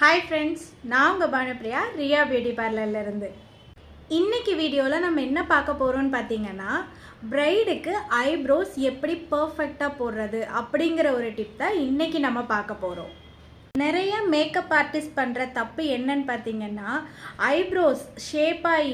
Hi friends, நான் உங்கள் Bhanupriya Riya beauty பார்லர்லேருந்து. இன்றைக்கி வீடியோவில் நம்ம என்ன பார்க்க போகிறோம்னு பார்த்தீங்கன்னா, பிரைடுக்கு ஐப்ரோஸ் எப்படி பர்ஃபெக்டாக போடுறது அப்படிங்கிற ஒரு டிப் தான் இன்றைக்கி நம்ம பார்க்க போகிறோம். நிறைய மேக்கப் ஆர்டிஸ்ட் பண்ணுற தப்பு என்னன்னு பார்த்தீங்கன்னா, ஐப்ரோஸ் ஷேப்பாக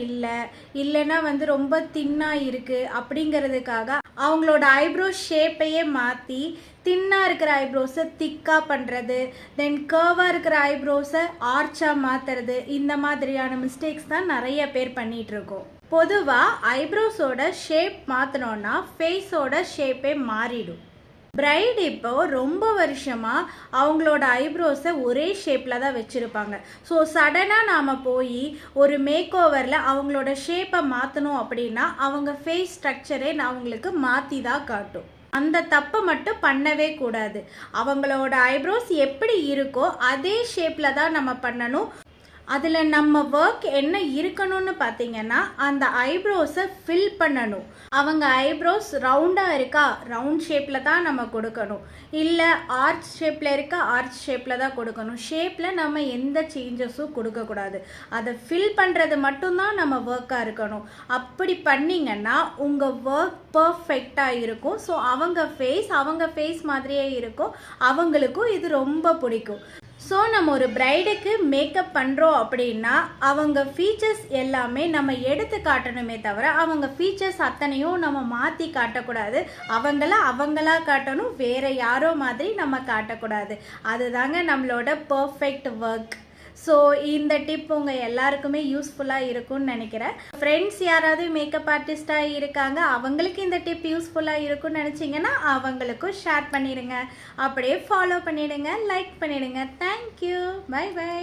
இல்லைன்னா ரொம்ப தின்னாக இருக்குது அப்படிங்கிறதுக்காக அவங்களோட ஐப்ரோஸ் ஷேப்பையே மாற்றி தின்னாக இருக்கிற ஐப்ரோஸை திக்காக பண்ணுறது, தென் கர்வாக இருக்கிற ஐப்ரோஸை ஆர்ச்சாக மாற்றுறது, இந்த மாதிரியான மிஸ்டேக்ஸ் தான் நிறைய பேர் பண்ணிகிட்ருக்கோம். பொதுவாக ஐப்ரோஸோட ஷேப் மாற்றினோன்னா ஃபேஸோட ஷேப்பே மாறிடும். பிரைட் இப்போ ரொம்ப வருஷமாக அவங்களோட ஐப்ரோஸை ஒரே ஷேப்பில் தான் வச்சுருப்பாங்க. ஸோ சடனாக நாம் போய் ஒரு மேக் ஓவரில் அவங்களோட ஷேப்பை மாற்றணும் அப்படின்னா அவங்க ஃபேஸ் ஸ்ட்ரக்சரே அவங்களுக்கு மாற்றி தான் காட்டும். அந்த தப்பை மட்டும் பண்ணவே கூடாது. அவங்களோட ஐப்ரோஸ் எப்படி இருக்கோ அதே ஷேப்பில் தான் நம்ம பண்ணணும். அதில் நம்ம ஒர்க் என்ன இருக்கணும்னு பார்த்தீங்கன்னா, அந்த ஐப்ரோஸை ஃபில் பண்ணணும். அவங்க ஐப்ரோஸ் ரவுண்டாக இருக்கா, ரவுண்ட் ஷேப்பில் தான் நம்ம கொடுக்கணும். இல்லை ஆர்ச் ஷேப்பில் இருக்கா, ஆர்ச் ஷேப்பில் தான் கொடுக்கணும். ஷேப்பில் நம்ம எந்த சேஞ்சஸும் கொடுக்கக்கூடாது. அதை ஃபில் பண்ணுறது மட்டும்தான் நம்ம ஒர்க்காக இருக்கணும். அப்படி பண்ணிங்கன்னா உங்கள் ஒர்க் பர்ஃபெக்டாக இருக்கும். ஸோ அவங்க ஃபேஸ் மாதிரியே இருக்கும். அவங்களுக்கும் இது ரொம்ப பிடிக்கும். ஸோ நம்ம ஒரு பிரைடுக்கு மேக்கப் பண்ணுறோம் அப்படின்னா அவங்க ஃபீச்சர்ஸ் எல்லாமே நம்ம எடுத்து காட்டணுமே தவிர அவங்க ஃபீச்சர்ஸ் அத்தனையும் நம்ம மாற்றி காட்டக்கூடாது. அவங்களா காட்டணும், வேறு யாரோ மாதிரி நம்ம காட்டக்கூடாது. அதுதாங்க நம்மளோட பர்ஃபெக்ட் ஒர்க். ஸோ இந்த டிப் உங்கள் எல்லாருக்குமே யூஸ்ஃபுல்லாக இருக்கும்னு நினைக்கிறேன். ஃப்ரெண்ட்ஸ் யாராவது மேக்கப் ஆர்டிஸ்டாக இருக்காங்க, அவங்களுக்கு இந்த டிப் யூஸ்ஃபுல்லாக இருக்கும்னு நினச்சிங்கன்னா அவங்களுக்கும் ஷேர் பண்ணிடுங்க. அப்படியே ஃபாலோ பண்ணிவிடுங்க, லைக் பண்ணிவிடுங்க. Thank you, bye by.